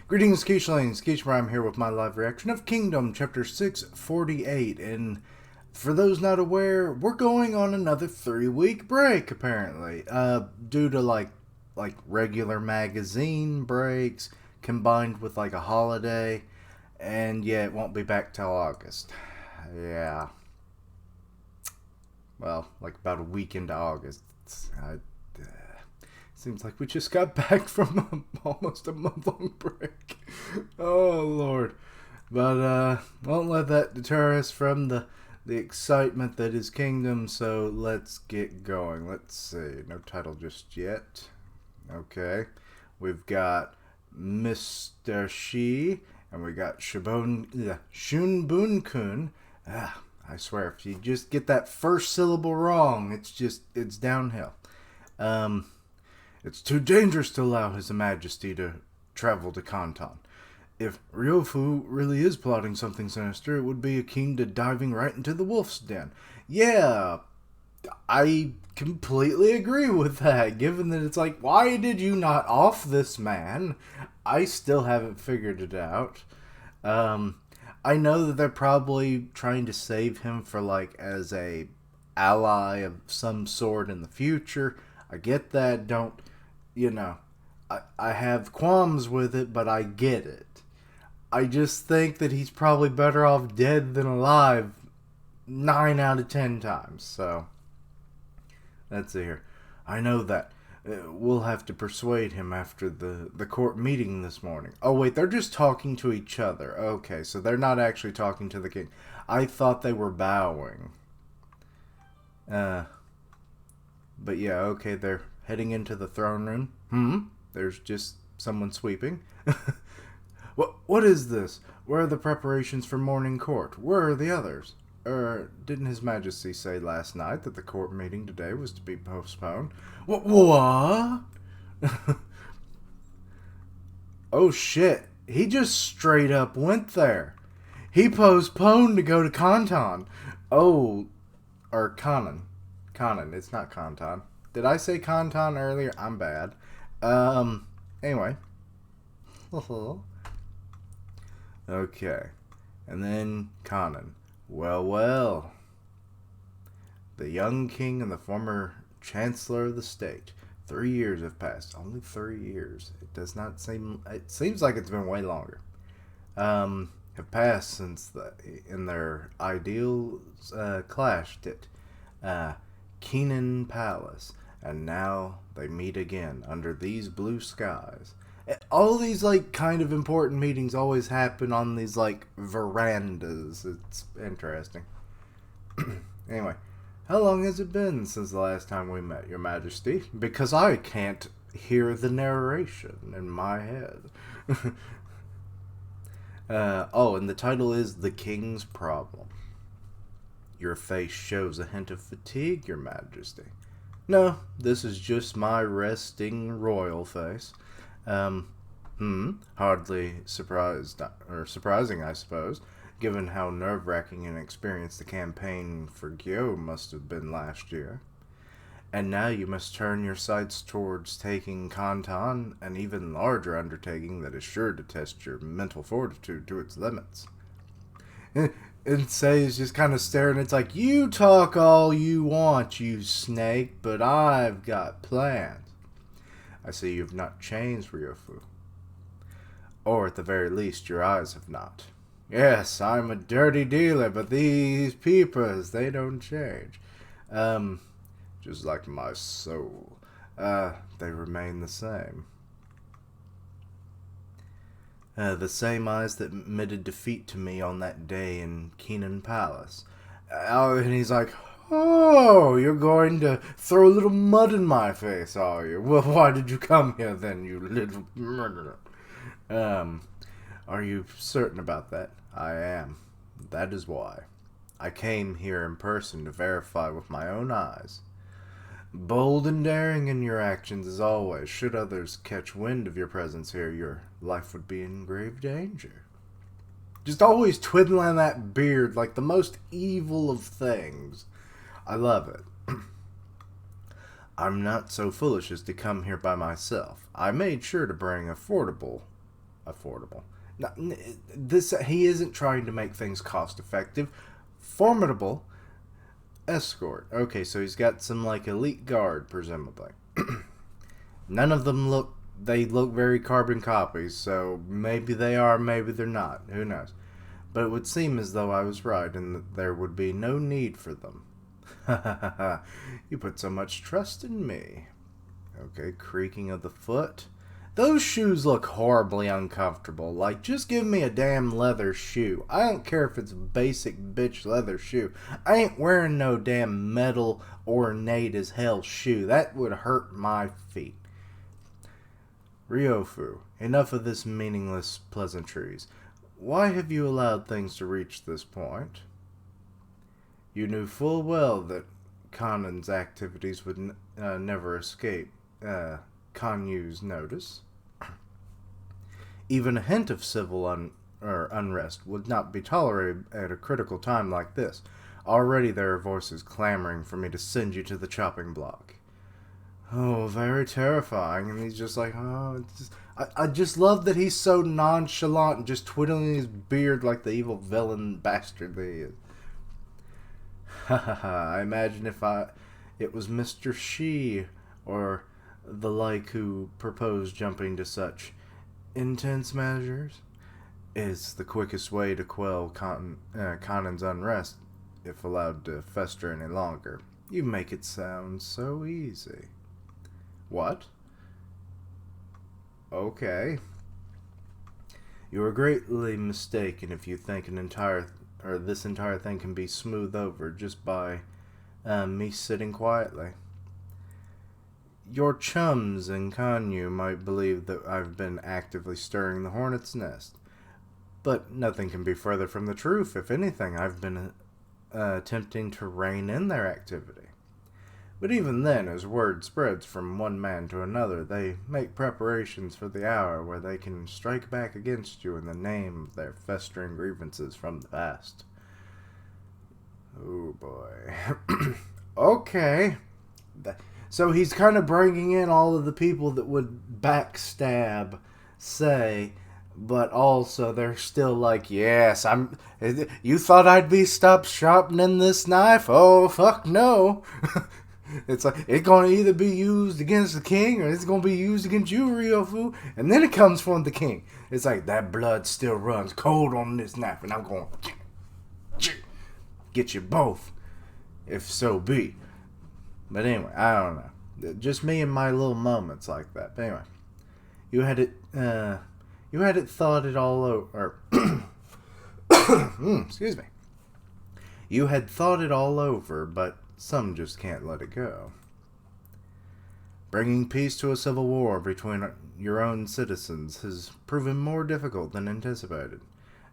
Greetings, Keishlings. I'm here with my live reaction of Kingdom, Chapter 648. And for those not aware, we're going on another 3-week break, apparently. Due to, like regular magazine breaks, combined with, like, a holiday. And, yeah, it won't be back till August. Yeah. Well, like, about a week into August. Seems like we just got back from almost a month-long break. Oh, Lord. But, won't let that deter us from the excitement that is Kingdom, so let's get going. Let's see. No title just yet. Okay. We've got Mr. Shi, and we got Shunbun-kun. I swear, if you just get that first syllable wrong, it's downhill. It's too dangerous to allow His Majesty to travel to Kanton. If Ryofui really is plotting something sinister, it would be akin to diving right into the wolf's den. Yeah, I completely agree with that, given that it's like, why did you not off this man? I still haven't figured it out. I know that they're probably trying to save him for, like, as a ally of some sort in the future. I get that. I have qualms with it, but I get it. I just think that he's probably better off dead than alive 9 out of 10 times. So, let's see here. I know that. We'll have to persuade him after the court meeting this morning. Oh, wait, they're just talking to each other. Okay, so they're not actually talking to the king. I thought they were bowing. But yeah, okay, they're heading into the throne room. There's just someone sweeping. What is this? Where are the preparations for morning court? Where are the others? Didn't His Majesty say last night that the court meeting today was to be postponed? What? Oh shit. He just straight up went there. He postponed to go to Kanton. Oh, or Kanan. Kanan, it's not Kanton. Did I say Kanton earlier? I'm bad. Anyway. Okay. And then Kanan. Well. The young king and the former chancellor of the state. 3 years have passed. Only 3 years. It does not seem... It seems like it's been way longer. Have passed since in their ideals clashed at Keenan Palace. And now they meet again under these blue skies. All these, like, kind of important meetings always happen on these, like, verandas. It's interesting. Anyway, how long has it been since the last time we met, Your Majesty? Because I can't hear the narration in my head. And the title is The King's Problem. Your face shows a hint of fatigue, Your Majesty. No, this is just my resting royal face. Hardly surprising, I suppose, given how nerve-wracking an experience the campaign for Gyo must have been last year. And now you must turn your sights towards taking Kanton, an even larger undertaking that is sure to test your mental fortitude to its limits. And Say's just kind of staring. It's like, you talk all you want, you snake, but I've got plans. I see you've not changed, Ryofui. Or at the very least, your eyes have not. Yes, I'm a dirty dealer, but these peepers, they don't change. Just like my soul. They remain the same. The same eyes that admitted defeat to me on that day in Keenan Palace. And he's like, oh, you're going to throw a little mud in my face, are you? Well, why did you come here then, you little murderer? Are you certain about that? I am. That is why. I came here in person to verify with my own eyes. Bold and daring in your actions as always. Should others catch wind of your presence here, your life would be in grave danger. Just always twiddling that beard like the most evil of things. I love it. I'm not so foolish as to come here by myself. I made sure to bring affordable affordable. Now, this he isn't trying to make things cost effective. Formidable escort. Okay, so he's got some like elite guard, presumably. None of them look. They look very carbon copies, so maybe they are, maybe they're not. Who knows? But it would seem as though I was right, and that there would be no need for them. Ha ha ha ha! You put so much trust in me. Okay, creaking of the foot. Those shoes look horribly uncomfortable. Like, just give me a damn leather shoe. I don't care if it's a basic bitch leather shoe. I ain't wearing no damn metal ornate as hell shoe. That would hurt my feet. Ryofui, enough of this meaningless pleasantries. Why have you allowed things to reach this point? You knew full well that Kanan's activities would never escape Kanyu's notice. Even a hint of civil unrest would not be tolerated at a critical time like this. Already there are voices clamoring for me to send you to the chopping block. Oh, very terrifying. And he's just like, oh, it's just, I just love that he's so nonchalant and just twiddling his beard like the evil villain bastard that he is. Ha ha ha, I imagine if it was Mr. Shi or the like who proposed jumping to such intense measures, it's the quickest way to quell Kanan's unrest if allowed to fester any longer. You make it sound so easy. What? Okay. You are greatly mistaken if you think this entire thing can be smoothed over just by me sitting quietly. Your chums in Kanyu might believe that I've been actively stirring the hornet's nest, but nothing can be further from the truth. If anything, I've been attempting to rein in their activity. But even then, as word spreads from one man to another, they make preparations for the hour where they can strike back against you in the name of their festering grievances from the past. Oh boy. Okay. So he's kind of bringing in all of the people that would backstab, say, but also they're still like, yes, you thought I'd be stopped sharpening this knife? Oh, fuck no. It's like, it's going to either be used against the king or it's going to be used against you, Ryofui. And then it comes from the king. It's like, that blood still runs cold on this knife. And I'm going to get you both, if so be. But anyway, I don't know. Just me and my little moments like that. But anyway, you had it thought it all over. Excuse me. You had thought it all over, but some just can't let it go. Bringing peace to a civil war between your own citizens has proven more difficult than anticipated.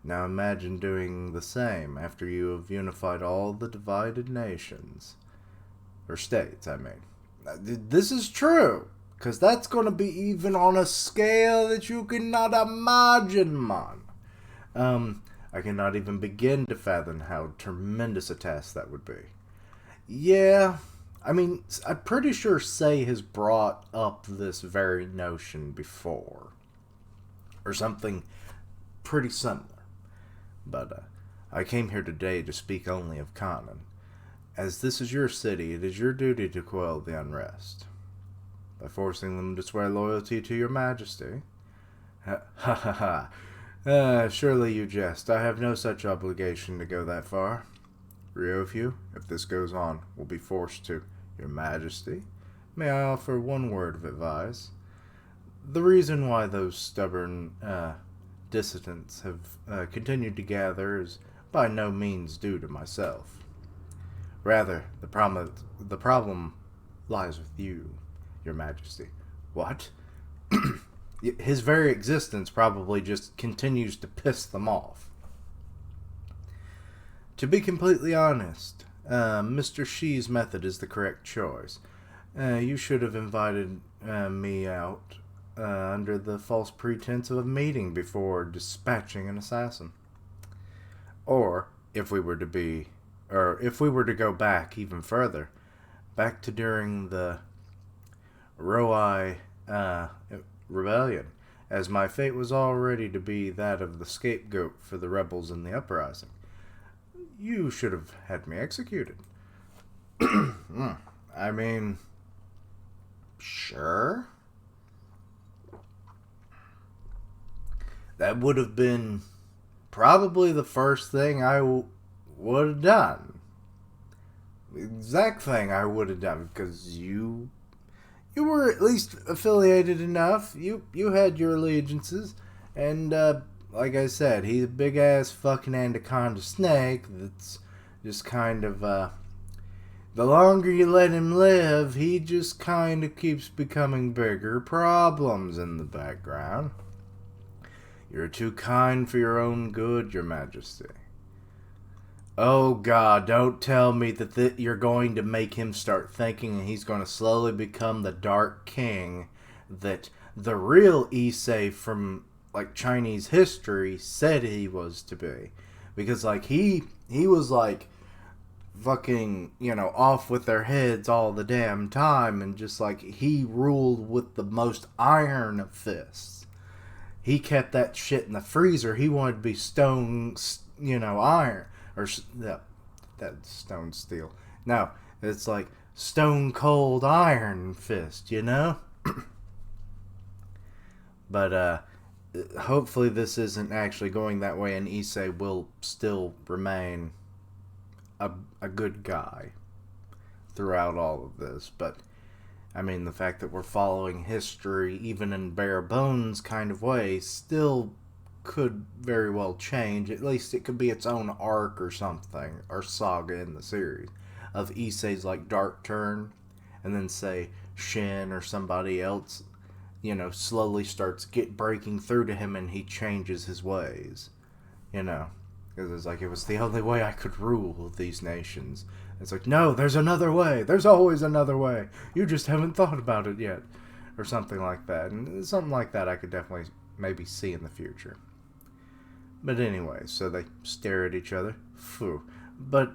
Now imagine doing the same after you have unified all the divided nations. Or states, I mean. This is true, because that's going to be even on a scale that you cannot imagine, man. I cannot even begin to fathom how tremendous a task that would be. Yeah, I mean, I'm pretty sure Say has brought up this very notion before. Or something pretty similar. But I came here today to speak only of Kanan. As this is your city, it is your duty to quell the unrest. By forcing them to swear loyalty to your majesty. Ha ha ha ha. Surely you jest. I have no such obligation to go that far. Ryofui, if this goes on, will be forced to. Your Majesty, may I offer one word of advice? The reason why those stubborn dissidents have continued to gather is by no means due to myself. Rather, the problem lies with you, Your Majesty. What? His very existence probably just continues to piss them off. To be completely honest, Mr. Shi's method is the correct choice. You should have invited me out under the false pretense of a meeting before dispatching an assassin. Or, if we were to go back even further, back to during the Ryofui rebellion, as my fate was already to be that of the scapegoat for the rebels in the uprising. You should have had me executed. I mean, sure. That would have been probably the first thing I would have done. The exact thing I would have done, because you were at least affiliated enough. You had your allegiances, and like I said, he's a big ass fucking anaconda snake that's just kind of the longer you let him live, he just kind of keeps becoming bigger problems in the background. You're too kind for your own good, Your Majesty. Oh God, don't tell me that you're going to make him start thinking he's going to slowly become the Dark King that the real Issei from, like, Chinese history said he was to be. Because, like, he was, like, fucking, off with their heads all the damn time, and just, like, he ruled with the most iron of fists. He kept that shit in the freezer. He wanted to be stone, iron. Or, that stone steel. No, it's like stone cold iron fist, But, hopefully this isn't actually going that way, and Issei will still remain a good guy throughout all of this. But, I mean, the fact that we're following history, even in bare bones kind of way, still could very well change. At least it could be its own arc or something, or saga in the series, of Issei's, like, dark turn, and then, say, Shin or somebody else, slowly starts breaking through to him, and he changes his ways, because it's like, it was the only way I could rule these nations. It's like, no, there's another way. There's always another way. You just haven't thought about it yet. Or something like that. And something like that I could definitely maybe see in the future. But anyway, so they stare at each other. Phew. But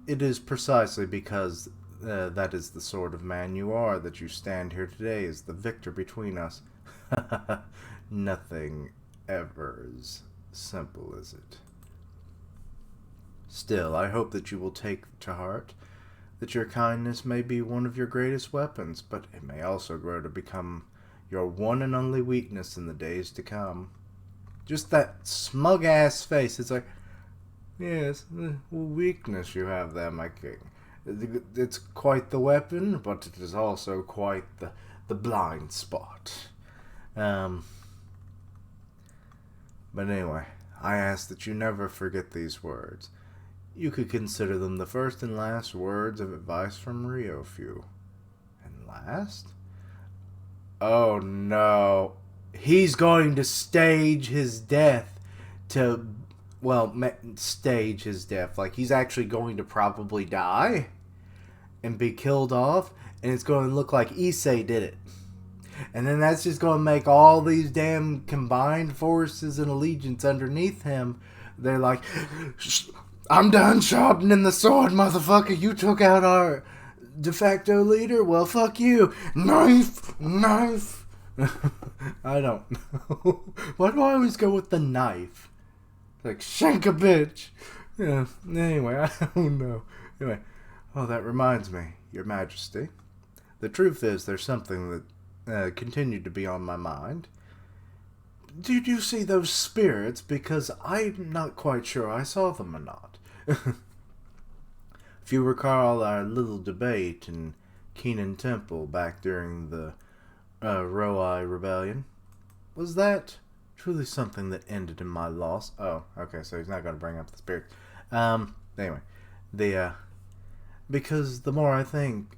it is precisely because that is the sort of man you are that you stand here today as the victor between us. Nothing ever is simple, is it? Still, I hope that you will take to heart that your kindness may be one of your greatest weapons, but it may also grow to become your one and only weakness in the days to come. Just that smug-ass face. It's like, yes, weakness you have there, my king. It's quite the weapon, but it is also quite the blind spot. But anyway, I ask that you never forget these words. You could consider them the first and last words of advice from Ryofui. And last? Oh no. He's going to stage his death stage his death. Like, he's actually going to probably die and be killed off, and it's going to look like Issei did it. And then that's just going to make all these damn combined forces and allegiance underneath him. They're like, I'm done sharpening the sword, motherfucker. You took out our de facto leader? Well, fuck you. Knife! Knife! I don't know. Why do I always go with the knife? Like, shank a bitch. Yeah, anyway, I don't know. Anyway, oh, that reminds me, Your Majesty. The truth is, there's something that continued to be on my mind. Did you see those spirits? Because I'm not quite sure I saw them or not. If you recall our little debate in Keenan Temple back during the Ryofui rebellion, was that truly something that ended in my loss? Oh, okay, so he's not going to bring up the spirits. Anyway, because the more I think,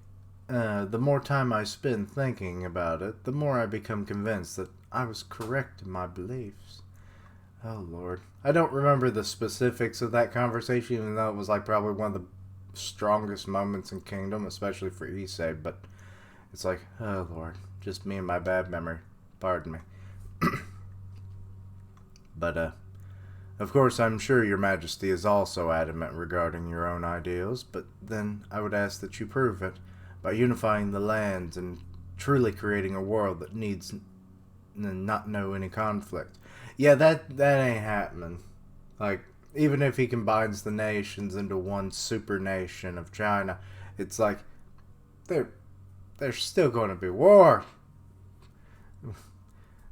the more time I spend thinking about it, the more I become convinced that I was correct in my beliefs. Oh, Lord. I don't remember the specifics of that conversation, even though it was like probably one of the strongest moments in Kingdom, especially for Issei, but it's like, oh, Lord, just me and my bad memory. Pardon me. But, of course, I'm sure Your Majesty is also adamant regarding your own ideals, but then I would ask that you prove it by unifying the lands and truly creating a world that needs not know any conflict. Yeah, that ain't happening. Like, even if he combines the nations into one super nation of China, it's like there's still going to be war.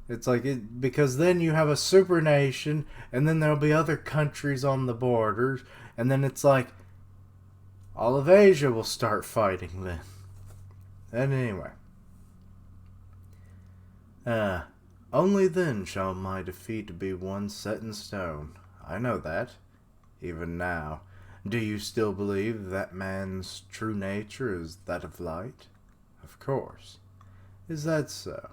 It's like because then you have a super nation, and then there'll be other countries on the borders, and then it's like all of Asia will start fighting then. And anyway, only then shall my defeat be one set in stone. I know that, even now. Do you still believe that man's true nature is that of light? Of course. Is that so?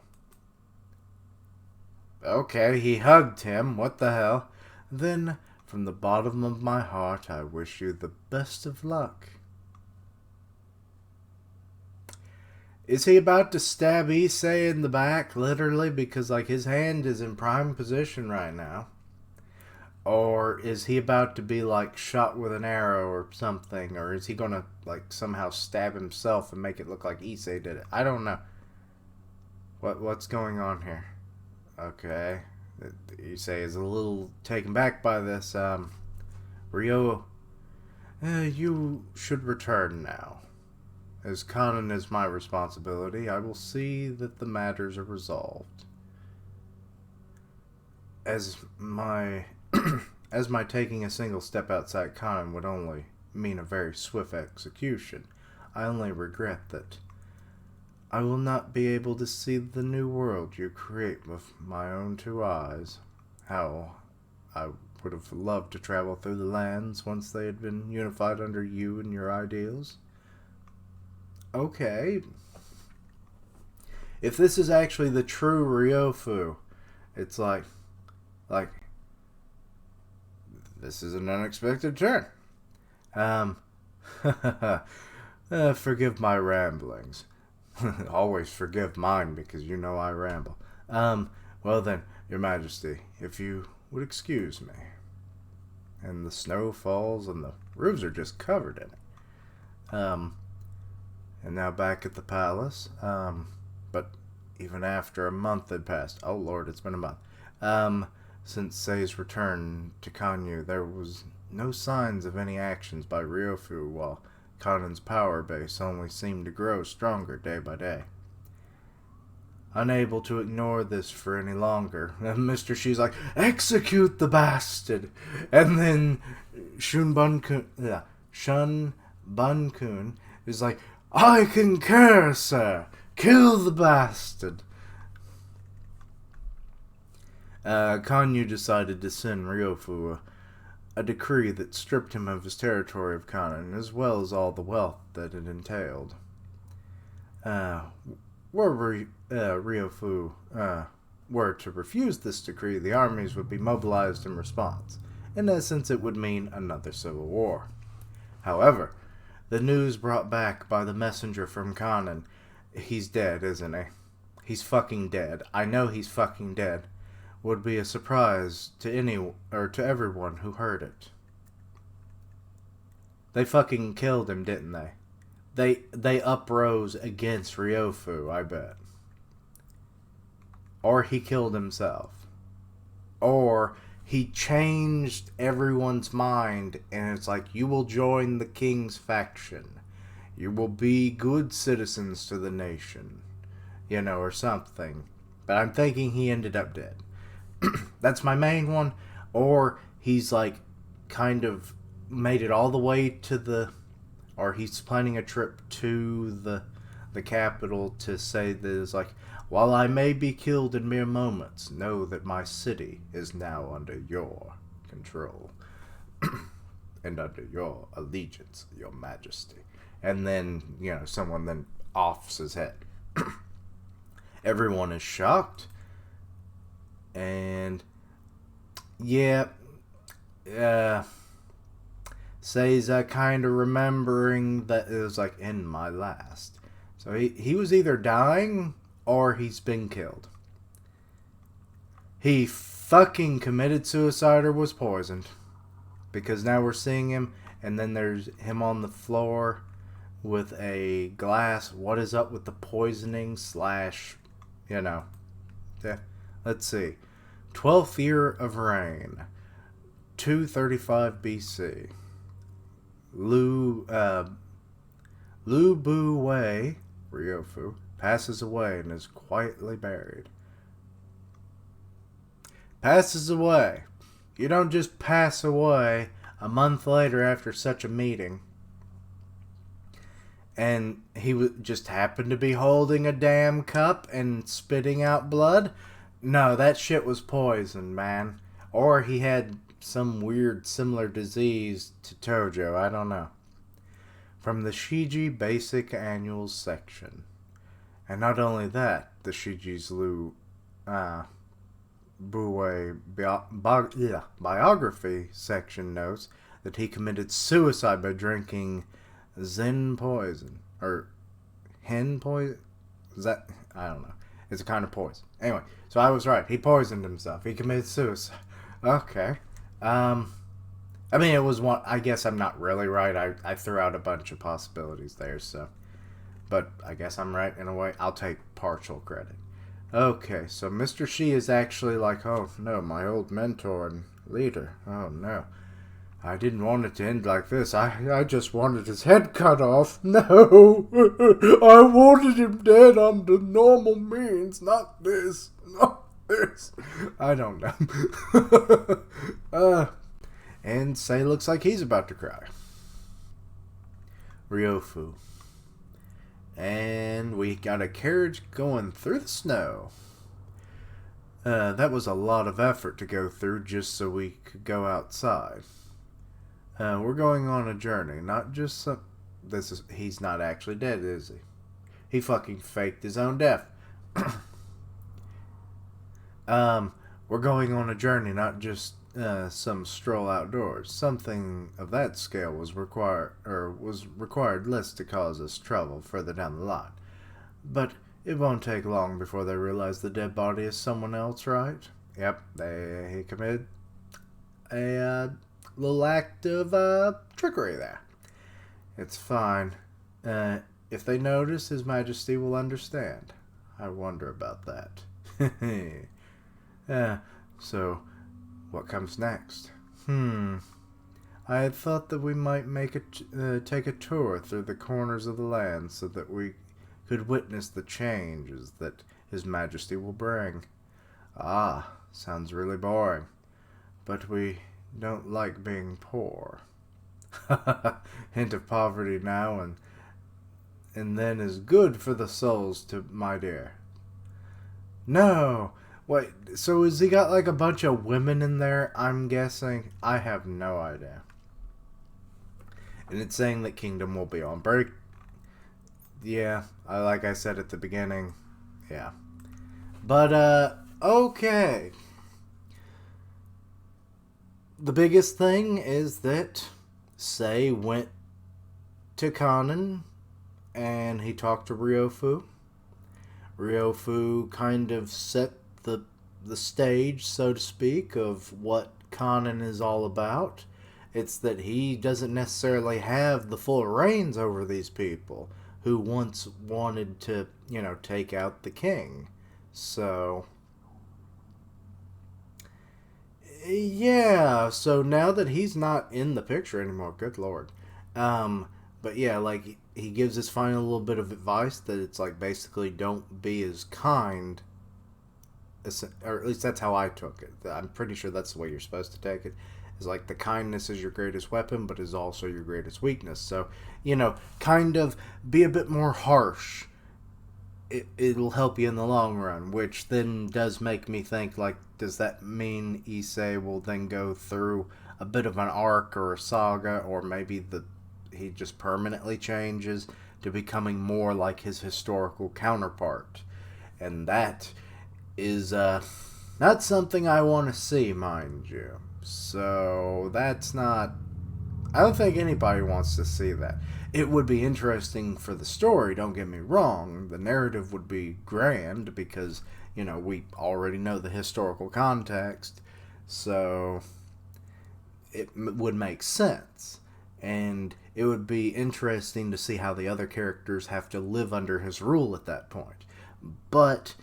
Okay, he hugged him. What the hell? Then, from the bottom of my heart, I wish you the best of luck. Is he about to stab Issei in the back, literally, because, like, his hand is in prime position right now? Or is he about to be, like, shot with an arrow or something? Or is he gonna, like, somehow stab himself and make it look like Issei did it? I don't know. What's going on here? Okay. Issei is a little taken back by this. Ryo, you should return now. As Kanon is my responsibility, I will see that the matters are resolved. As my taking a single step outside Kanon would only mean a very swift execution, I only regret that I will not be able to see the new world you create with my own two eyes. How I would have loved to travel through the lands once they had been unified under you and your ideals. Okay. If this is actually the true Ryofui, it's like, this is an unexpected turn. Forgive my ramblings. Always forgive mine, because you know I ramble. Well then, Your Majesty, if you would excuse me. And the snow falls and the roofs are just covered in it. And now back at the palace. But even after a month had passed, oh lord, it's been a month, since Sei's return to Kanyu, there was no signs of any actions by Ryofui, while Kanon's power base only seemed to grow stronger day by day. Unable to ignore this for any longer, Mr. Shi's like, execute the bastard! And then Shun Bun-kun is like, I concur, sir! Kill the bastard! Kanyu decided to send Ryofui a decree that stripped him of his territory of Kanon, as well as all the wealth that it entailed. Were Ryofui were to refuse this decree, the armies would be mobilized in response. In essence, it would mean another civil war. However, the news brought back by the messenger from Kanon, he's dead, isn't he? He's fucking dead. I know he's fucking dead. Would be a surprise to everyone who heard it. They fucking killed him, didn't they? They uprose against Ryofui, I bet. Or he killed himself. Or he changed everyone's mind and it's like, you will join the king's faction. You will be good citizens to the nation. You know, or something. But I'm thinking he ended up dead. That's my main one. Or he's like kind of made it all the way to or he's planning a trip to the capital to say that it's like, while I may be killed in mere moments, know that my city is now under your control and under your allegiance, your majesty. And then, you know, someone then offs his head. Everyone is shocked. And yeah, Sei's kind of remembering that it was like in my last. So he was either dying or he's been killed. He fucking committed suicide or was poisoned. Because now we're seeing him, and then there's him on the floor with a glass. What is up with the poisoning / you know. let's see. 12th year of reign. 235 BC. Lu Bu Wei, Ryofui, passes away and is quietly buried. Passes away. You don't just pass away a month later after such a meeting. And he just happened to be holding a damn cup and spitting out blood? No, that shit was poison, man. Or he had some weird similar disease to Tojo, I don't know. From the Shiji Basic Annuals section. And not only that, the Shiji's Lu Buwei biography section notes that he committed suicide by drinking Zen poison. Or hen poison? Is that? I don't know. It's a kind of poison. Anyway, so I was right. He poisoned himself. He committed suicide. Okay. I mean, it was one. I guess I'm not really right. I threw out a bunch of possibilities there, so. But I guess I'm right in a way. I'll take partial credit. Okay, so Mr. Shi is actually like, oh no, my old mentor and leader. Oh no. I didn't want it to end like this. I just wanted his head cut off. No! I wanted him dead under normal means, not this. Not this. I don't know. And Sei looks like he's about to cry. Ryofui. And we got a carriage going through the snow. That was a lot of effort to go through just so we could go outside. We're going on a journey, not just some... He's not actually dead, is he? He fucking faked his own death. We're going on a journey, not just some stroll outdoors. Something of that scale was required less to cause us trouble further down the line. But it won't take long before they realize the dead body is someone else, right? Yep, he committed a little act of trickery there. It's fine. If they notice, His Majesty will understand. I wonder about that. So, what comes next? I had thought that we might take a tour through the corners of the land so that we could witness the changes that His Majesty will bring. Ah, sounds really boring. But we don't like being poor. Hint of poverty now and then is good for the souls, to my dear. No! Wait, so has he got like a bunch of women in there, I'm guessing? I have no idea. And it's saying that Kingdom will be on break. Yeah, like I said at the beginning. Yeah. But, okay. The biggest thing is that Sei went to Kanan and he talked to Ryofui. Ryofui kind of set the stage, so to speak, of what Kanan is all about. It's that he doesn't necessarily have the full reins over these people who once wanted to, take out the king. So, yeah, so now that he's not in the picture anymore, good lord. But yeah, like, he gives his final little bit of advice that it's like, basically, don't be as kind, or at least that's how I took it. I'm pretty sure that's the way you're supposed to take it. It's like the kindness is your greatest weapon, but is also your greatest weakness. So, kind of be a bit more harsh. It'll help you in the long run, which then does make me think, like, does that mean Issei will then go through a bit of an arc or a saga, or maybe he just permanently changes to becoming more like his historical counterpart? And that is not something I want to see, mind you. So that's not... I don't think anybody wants to see that. It would be interesting for the story, don't get me wrong. The narrative would be grand because, we already know the historical context. So it would make sense. And it would be interesting to see how the other characters have to live under his rule at that point. But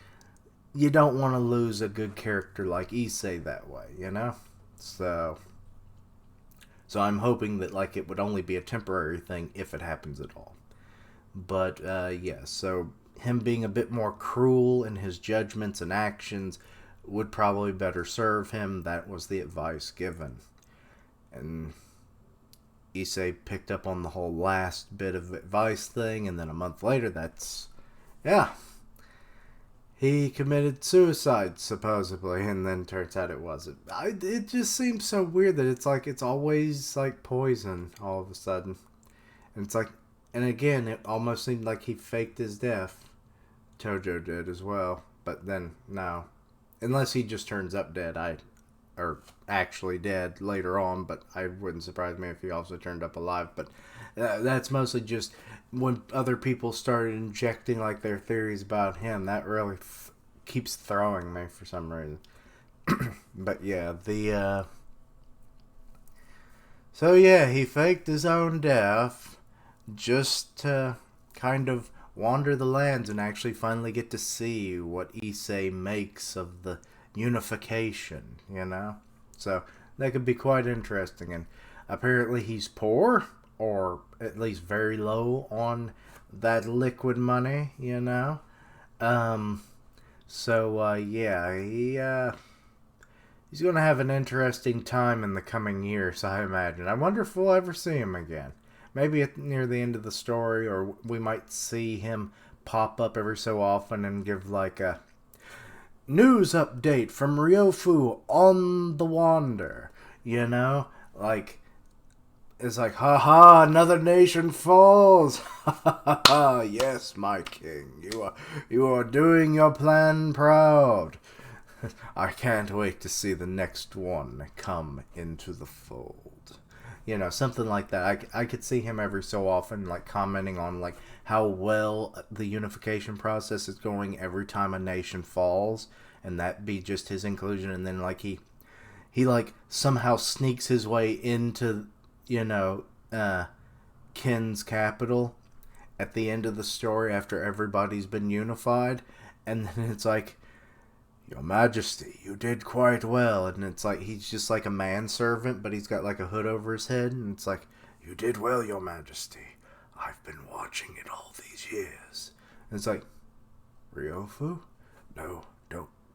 you don't want to lose a good character like Issei that way, you know? So I'm hoping that like it would only be a temporary thing if it happens at all. But yeah, so him being a bit more cruel in his judgments and actions would probably better serve him. That was the advice given. And Issei picked up on the whole last bit of advice thing, and then a month later, yeah, he committed suicide, supposedly, and then turns out it wasn't. It just seems so weird that it's like it's always like poison all of a sudden. And it's like, and again, it almost seemed like he faked his death. Tojo did as well, but then no. Unless he just turns up dead, or actually dead later on, but I wouldn't surprise me if he also turned up alive. But that's mostly just when other people started injecting like their theories about him. That really keeps throwing me for some reason. But yeah, so yeah, he faked his own death just to kind of wander the lands and actually finally get to see what Issei makes of the unification, you know? So that could be quite interesting. And apparently he's poor, or at least very low on that liquid money, you know? Yeah, he's going to have an interesting time in the coming years, I imagine. I wonder if we'll ever see him again. Maybe near the end of the story, or we might see him pop up every so often and give like a news update from Ryofui on the Yonder. You know? Like, it's like, haha, another nation falls. Ha ha ha, yes, my king. You are doing your plan proud. I can't wait to see the next one come into the fold. You know, something like that. I could see him every so often, like, commenting on, like, how well the unification process is going every time a nation falls, and that be just his inclusion, and then, like, he like, somehow sneaks his way into, you know, Ken's capital at the end of the story after everybody's been unified, and then it's like, Your Majesty, you did quite well. And it's like, he's just like a manservant, but he's got like a hood over his head. And it's like, you did well, Your Majesty. I've been watching it all these years. And it's like, Ryofui? No,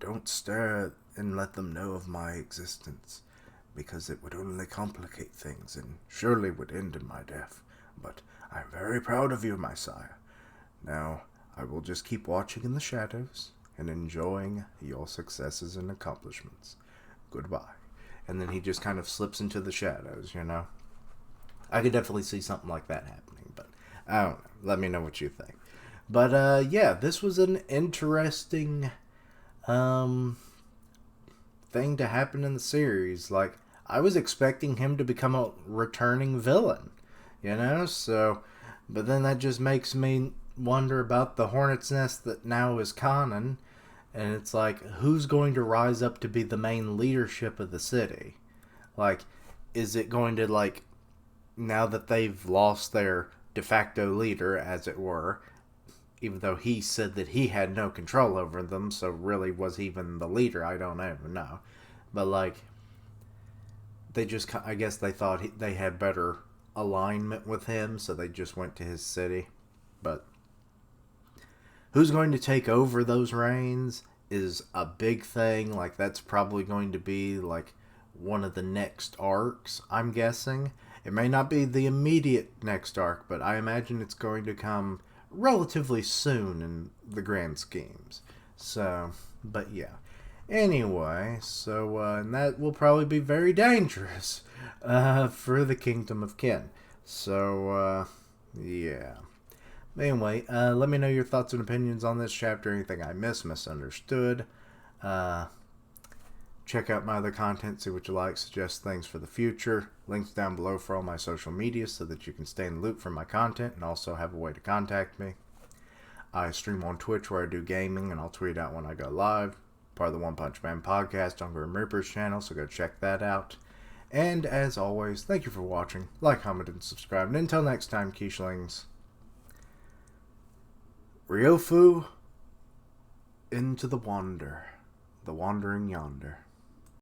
don't stir and let them know of my existence, because it would only complicate things and surely would end in my death. But I'm very proud of you, my sire. Now, I will just keep watching in the shadows and enjoying your successes and accomplishments. Goodbye. And then he just kind of slips into the shadows, you know? I could definitely see something like that happening, but I don't know. Let me know what you think. But, yeah, this was an interesting, thing to happen in the series. Like, I was expecting him to become a returning villain, you know? So, but then that just makes me wonder about the Hornet's Nest that now is canon. And it's like, who's going to rise up to be the main leadership of the city? Like, is it going to, like, now that they've lost their de facto leader, as it were, even though he said that he had no control over them, so really was he even the leader? I don't even know. But, like, they just, I guess they thought they had better alignment with him, so they just went to his city. But who's going to take over those reins is a big thing. Like, that's probably going to be, like, one of the next arcs, I'm guessing. It may not be the immediate next arc, but I imagine it's going to come relatively soon in the grand schemes. So, but yeah. Anyway, so, and that will probably be very dangerous for the Kingdom of Ken. So, yeah. Anyway, let me know your thoughts and opinions on this chapter, anything I misunderstood. Check out my other content, see what you like, suggest things for the future. Links down below for all my social media so that you can stay in the loop for my content and also have a way to contact me. I stream on Twitch where I do gaming, and I'll tweet out when I go live. Part of the One Punch Man podcast on Grim Reaper's channel, so go check that out. And as always, thank you for watching. Like, comment, and subscribe. And until next time, Quichling, Ryofui into the wander, the wandering yonder.